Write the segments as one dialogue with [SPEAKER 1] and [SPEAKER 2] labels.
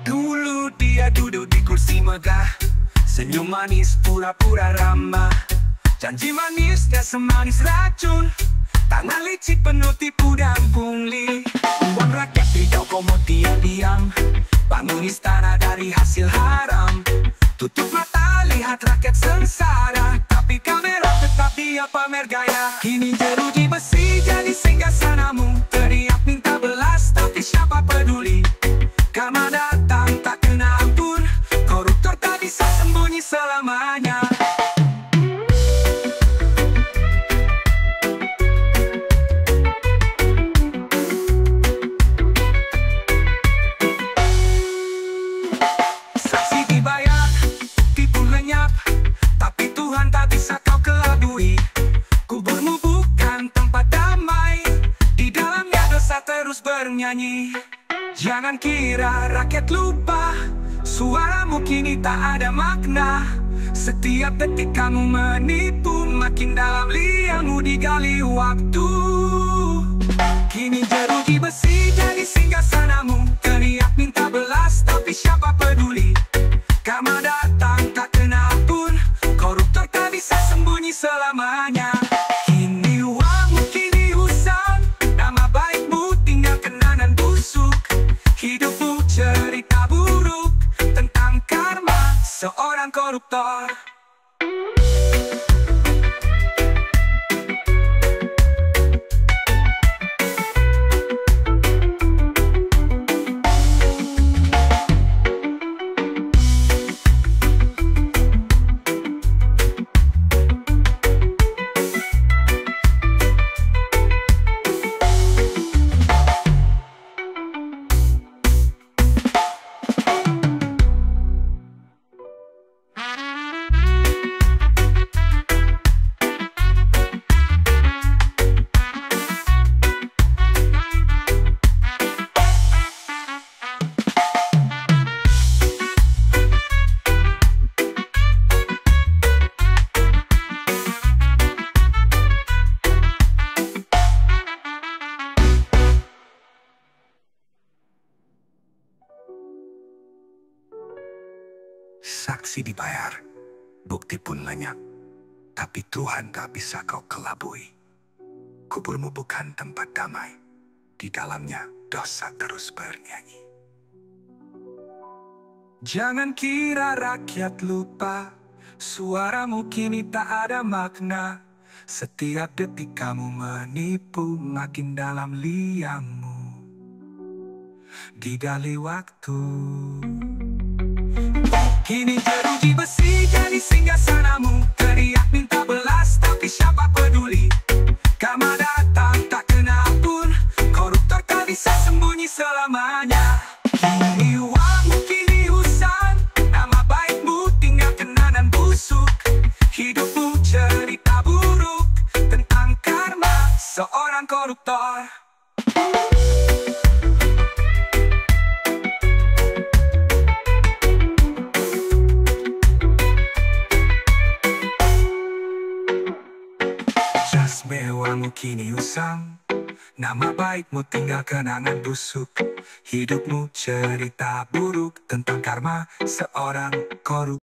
[SPEAKER 1] Dulu dia duduk di kursi megah, senyum manis pura-pura ramah. Janji manisnya semanis racun, tangan licik penuh tipu dan pungli. Uang rakyat tidak komod diam-diam, bangun istana dari hasil haram. Tutup mata lihat rakyat sengsara, tapi kamera tetap dia pamer gaya. Kini jeruji besi jadi singgasanamu, teriak minta belas tapi siapa peduli. Karma datang tak kena ampun, koruptor tak bisa sembunyi selamanya. Saksi dibayar, tipu lenyap, tapi Tuhan tak bisa kau kelabui. Kuburmu bukan tempat damai, di dalamnya dosa terus bernyanyi. Jangan kira rakyat lupa, suaramu kini tak ada makna. Setiap detik kamu menipu, makin dalam liangmu digali waktu. Kini jeruji besi jadi singgasanamu, teriak minta belas tapi siapa peduli. Karma datang tak kena ampun, koruptor tak bisa sembunyi selamanya. Kini uangmu kini usang, nama baikmu tinggal kenangan busuk. Hidupmu cerita buruk tentang karma seorang koruptor. Saksi dibayar, bukti pun lenyap, tapi Tuhan tak bisa kau kelabui. Kuburmu bukan tempat damai, di dalamnya dosa terus bernyanyi. Jangan kira rakyat lupa, suaramu kini tak ada makna. Setiap detik kamu menipu, makin dalam liangmu digali waktu. Kini jeruji besi jadi singgasanamu, teriak minta belas tapi siapa peduli. Karma datang tak kena ampun, koruptor tak bisa sembunyi selamanya. Kini uangmu kini usang, nama baikmu tinggal kenangan busuk. Hidupmu cerita buruk tentang karma seorang koruptor. Jas mewahmu kini usang, nama baikmu tinggal kenangan busuk. Hidupmu cerita buruk tentang karma seorang koruptor.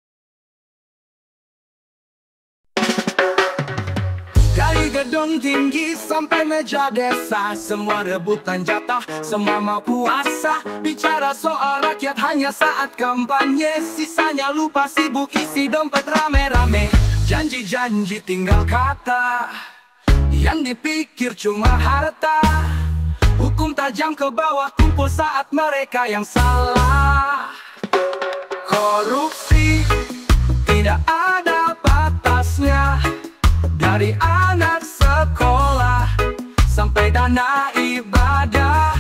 [SPEAKER 2] Dari gedung tinggi sampai meja desa, semua rebutan jatah, semua mau puasa. Bicara soal rakyat hanya saat kampanye, sisanya lupa sibuk isi dompet rame-rame. Janji-janji tinggal kata, yang dipikir cuma harta. Hukum tajam ke bawah tumpul saat mereka yang salah. Korupsi tidak ada batasnya, dari anak sekolah sampai dana ibadah.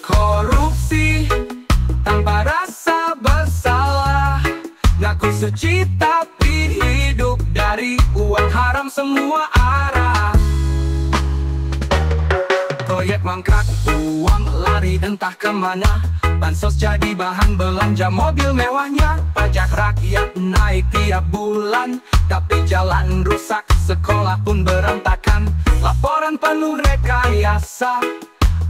[SPEAKER 2] Korupsi tanpa rasa bersalah, ngaku suci tapi hidup dari uang haram semua arah. Proyek mangkrak, uang lari entah kemana. Bansos jadi bahan belanja mobil mewahnya. Pajak rakyat naik tiap bulan, tapi jalan rusak, sekolah pun berantakan. Laporan penuh rekayasa,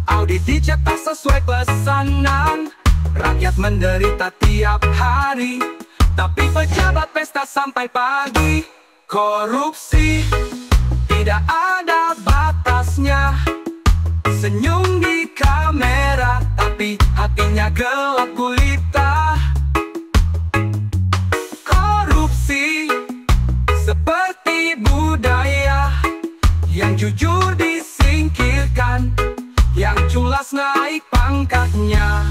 [SPEAKER 2] audit dicetak sesuai pesanan. Rakyat menderita tiap hari, tapi pejabat pesta sampai pagi. Korupsi tidak ada batasnya. Senyum di kamera, tapi hatinya gelap gulita. Korupsi seperti budaya, yang jujur disingkirkan, yang culas naik pangkatnya.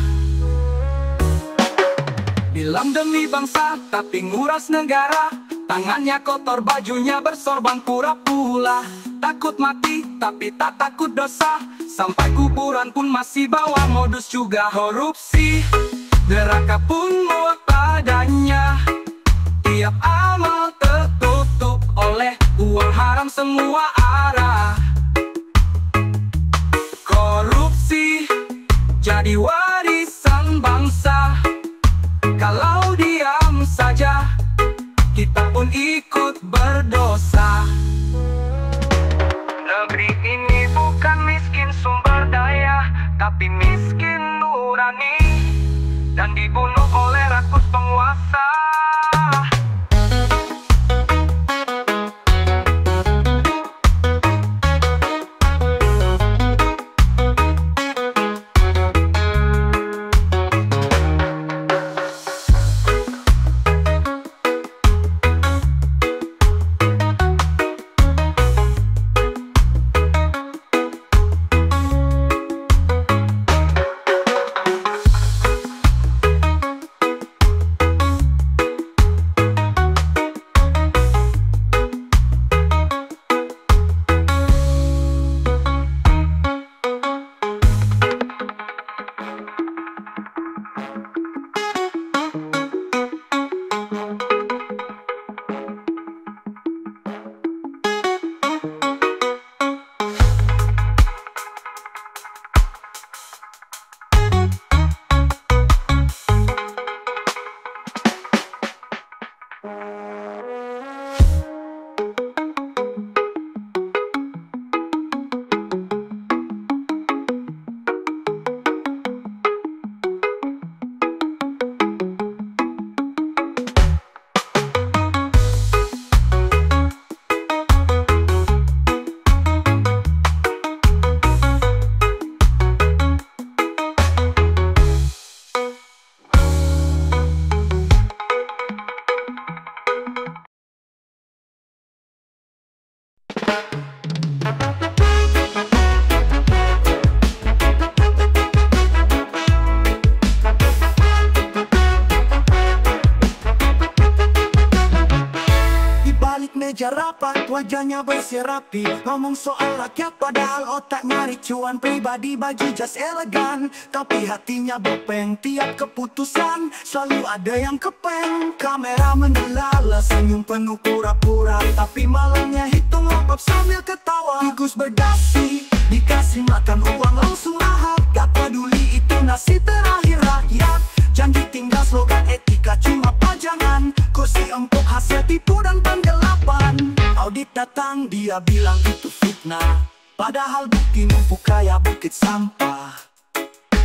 [SPEAKER 2] Bilang demi bangsa, tapi nguras negara. Tangannya kotor, bajunya bersorban pura-pura. Takut mati, tapi tak takut dosa. Sampai kuburan pun masih bawa modus juga korupsi. Neraka pun muak padanya. Tiap amal tertutup oleh uang haram semua arah. Korupsi jadi warisan bangsa. Kalau diam saja, kita pun ikut berdosa. Negeri ini bukan miskin sumber daya, tapi miskin nurani, dan dibunuh oleh rakus penguasa.
[SPEAKER 3] Meja rapat, wajahnya bersih rapi, ngomong soal rakyat padahal otak nyari cuan. Pribadi baju jas elegan, tapi hatinya bopeng. Tiap keputusan selalu ada yang kepeng. Kamera mendelala, senyum penuh pura-pura, tapi malamnya hitung lengkap sambil ketawa. Tikus berdasi, dikasih makan uang langsung lahap. Gak peduli itu nasi terakhir rakyat. Janji tinggal slogan etika cuma pajangan. Kursi empuk hasil tipu dan penggelapan. Audit datang dia bilang itu fitnah, padahal bukti numpuk kayak bukit sampah.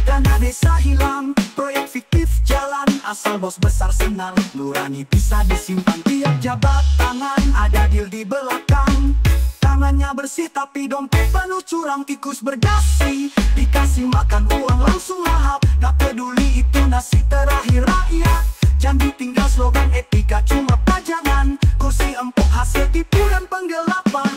[SPEAKER 3] Dana desa hilang, proyek fiktif jalan, asal bos besar senang. Nurani bisa disimpan, tiap jabat tangan ada deal di belakang. Tangannya bersih tapi dompet penuh curang. Tikus berdasi, dikasih makan uang langsung lahap. Gak peduli itu nasi terakhir rakyat. Janji tinggal slogan etika cuma pajangan. Kursi empuk hasil tipu dan penggelapan.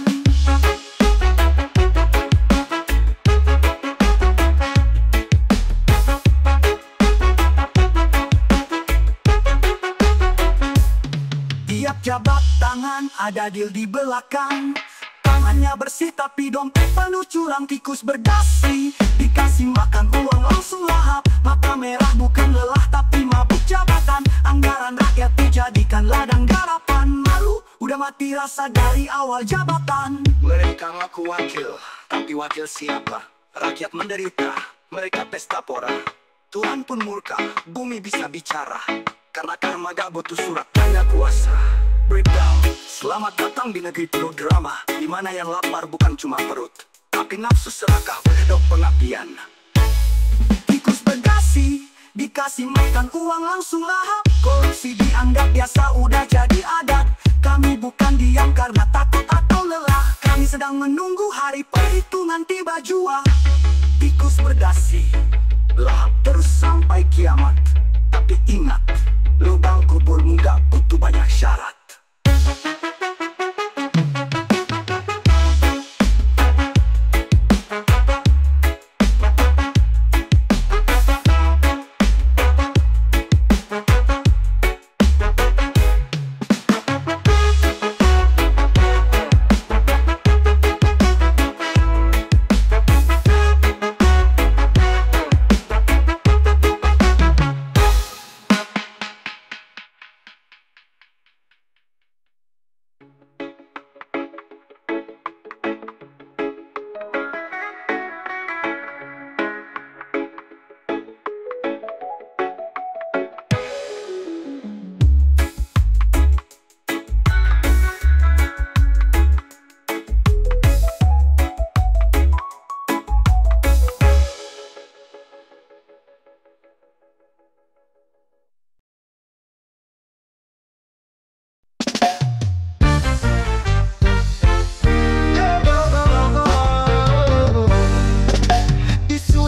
[SPEAKER 3] Tiap jabat tangan ada deal di belakang. Tangannya bersih tapi dompet penuh curang. Tikus berdasi, dikasih makan uang langsung lahap. Mata merah bukan lelah tapi mabuk jabatan. Anggaran rakyat dijadikan ladang garapan. Malu udah mati rasa dari awal jabatan.
[SPEAKER 2] Mereka ngaku wakil, tapi wakil siapa? Rakyat menderita, mereka pesta pora.
[SPEAKER 3] Tuhan pun murka, bumi bisa bicara. Karena karma gak butuh surat tanda kuasa. Breakdown, selamat datang di negeri penuh drama, di mana yang lapar bukan cuma perut, tapi nafsu serakah berkedok pengabdian. Tikus berdasi, dikasih makan uang langsung lahap. Korupsi dianggap biasa udah jadi adat. Kami bukan diam karena takut atau lelah. Kami sedang menunggu hari perhitungan tiba jua. Tikus berdasi, lahap terus sampai kiamat. Tapi ingat, lubang kuburmu gak butuh banyak syarat.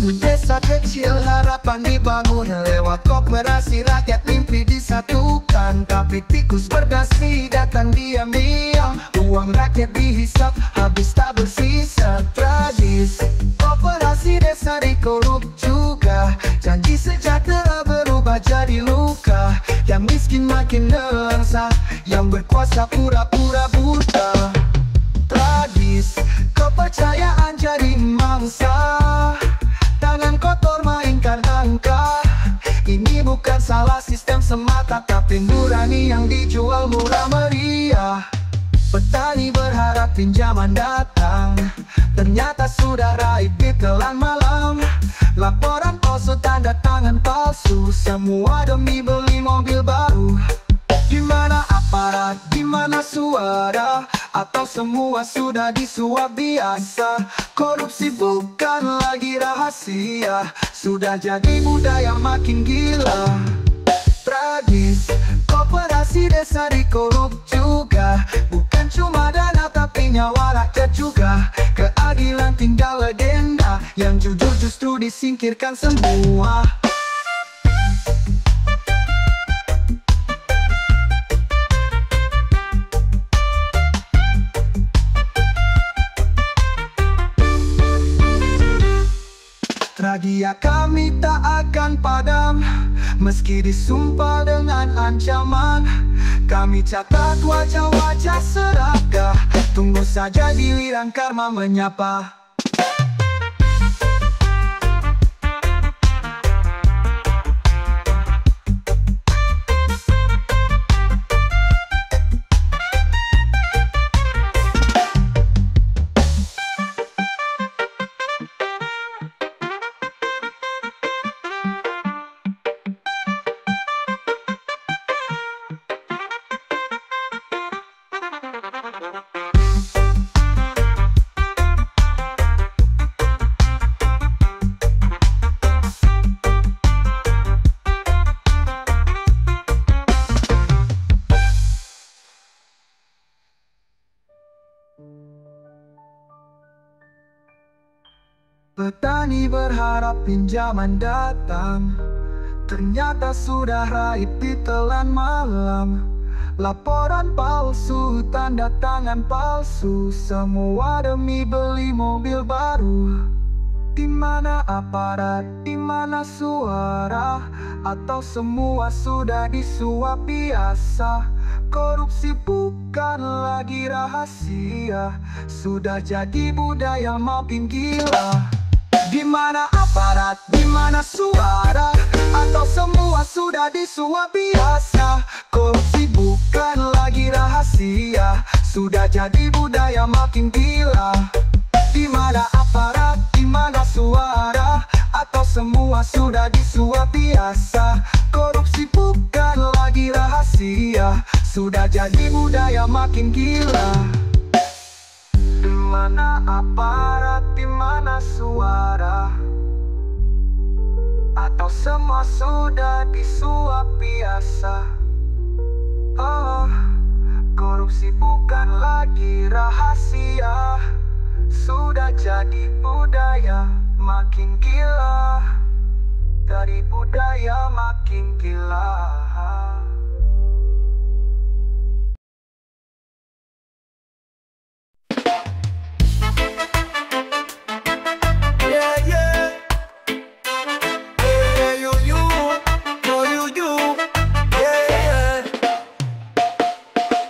[SPEAKER 4] Desa kecil harapan dibangun lewat kooperasi rakyat mimpi disatukan. Tapi tikus berdasi datang diam-diam, uang rakyat dihisap habis tak bersisa. Tragis, kooperasi desa dikorup juga. Janji sejahtera berubah jadi luka. Yang miskin makin nelangsa, yang berkuasa pura-pura buta. Tragis, kepercayaan jadi mangsa. Tangan kotor mainkan angka. Ini bukan salah sistem semata, tapi nurani yang dijual murah meriah. Petani berharap pinjaman datang, ternyata sudah raib ditelan malam. Laporan palsu, tanda tangan palsu, semua demi beli mobil baru. Di mana aparat, di mana suara, atau semua sudah disuap biasa? Korupsi bukan lagi rahasia, sudah jadi budaya makin gila. Tragis, kooperasi desa dikorup juga. Bukan cuma dana tapi nyawa rakyat juga. Keadilan tinggal legenda, yang jujur justru disingkirkan semua. Tragedi kami tak akan padam, meski disumpah dengan ancaman. Kami catat wajah-wajah serakah, tunggu saja giliran karma menyapa. Petani berharap pinjaman datang, ternyata sudah raib ditelan malam. Laporan palsu, tanda tangan palsu, semua demi beli mobil baru. Di mana aparat, di mana suara, atau semua sudah disuap biasa? Korupsi bukan lagi rahasia, sudah jadi budaya makin gila. Di mana aparat, di mana suara, atau semua sudah disuap biasa? Korupsi bukan lagi rahasia, sudah jadi budaya makin gila. Di mana aparat, di mana suara,
[SPEAKER 3] Atau semua sudah disuap biasa? Korupsi bukan lagi rahasia, sudah jadi budaya makin gila. Di mana aparat, di mana suara? Atau semua sudah disuap biasa? Oh, korupsi bukan lagi rahasia, sudah jadi budaya makin gila. Dari budaya makin gila. Yeah, yeah. Yeah, you, no, you. Yeah.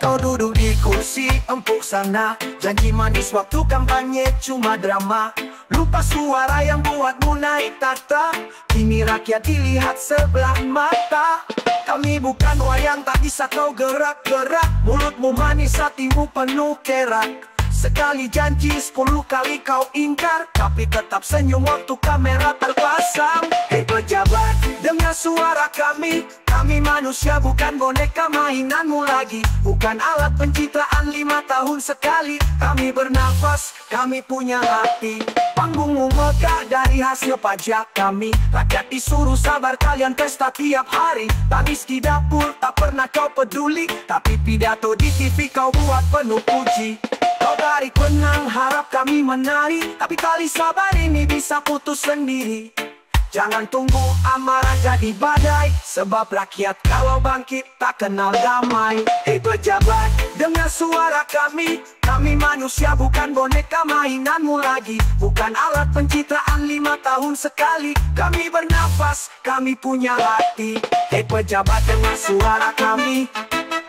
[SPEAKER 3] Kau duduk di kursi empuk sana, janji manis waktu kampanye cuma drama. Lupa suara yang buatmu naik tata, kini rakyat dilihat sebelah mata. Kami bukan wayang, tak bisa kau gerak-gerak. Mulutmu manis, hatimu penuh kerak. Sekali janji, 10 kali kau ingkar, tapi tetap senyum waktu kamera terpasang. Hei pejabat, dengar suara kami. Kami manusia bukan boneka mainanmu lagi, bukan alat pencitraan 5 tahun sekali. Kami bernafas, kami punya hati. Panggungmu megah dari hasil pajak kami. Rakyat disuruh sabar, kalian pesta tiap hari. Tangis di dapur, tak pernah kau peduli, tapi pidato di TV kau buat penuh puji. Kau tarik benang, harap kami menari, tapi tali sabar ini bisa putus sendiri. Jangan tunggu amarah jadi badai, sebab rakyat kalau bangkit tak kenal damai. Hei pejabat, dengar suara kami. Kami manusia bukan boneka mainanmu lagi, bukan alat pencitraan 5 tahun sekali. Kami bernafas, kami punya hati. Hei pejabat, dengar suara kami.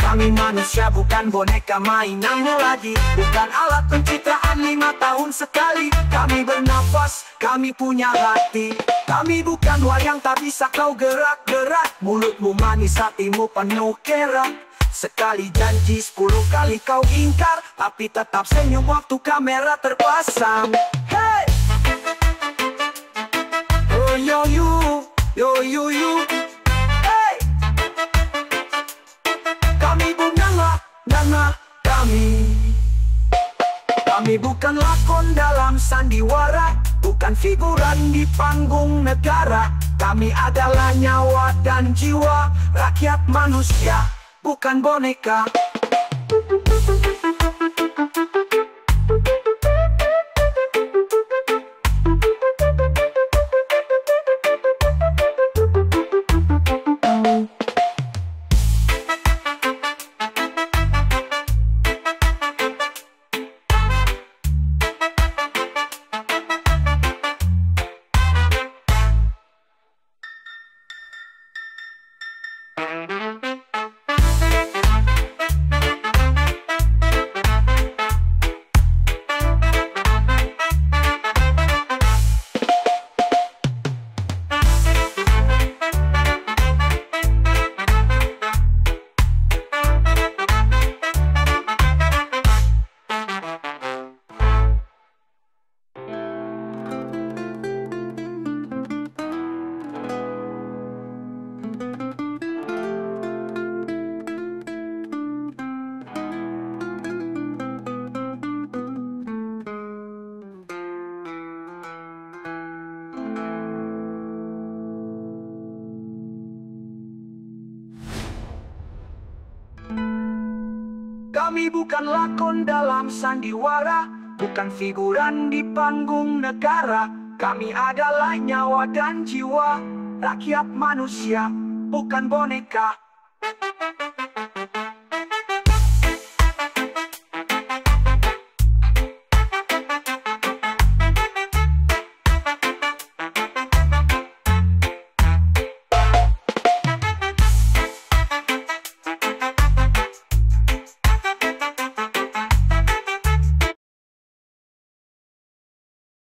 [SPEAKER 3] Kami manusia bukan boneka mainanmu lagi, bukan alat pencitraan 5 tahun sekali. Kami bernafas, kami punya hati. Kami bukan wayang, tak bisa kau gerak-gerak. Mulutmu manis, hatimu penuh kerak. Sekali janji, 10 kali kau ingkar, tapi tetap senyum waktu kamera terpasang. Hey! Oh yo you. Hey! Kami bunga kami. Kami bukan lakon dalam sandiwara, bukan figuran di panggung negara. Kami adalah nyawa dan jiwa rakyat manusia, bukan boneka. Kami bukan lakon dalam sandiwara, bukan figuran di panggung negara. Kami adalah nyawa dan jiwa rakyat manusia, bukan boneka.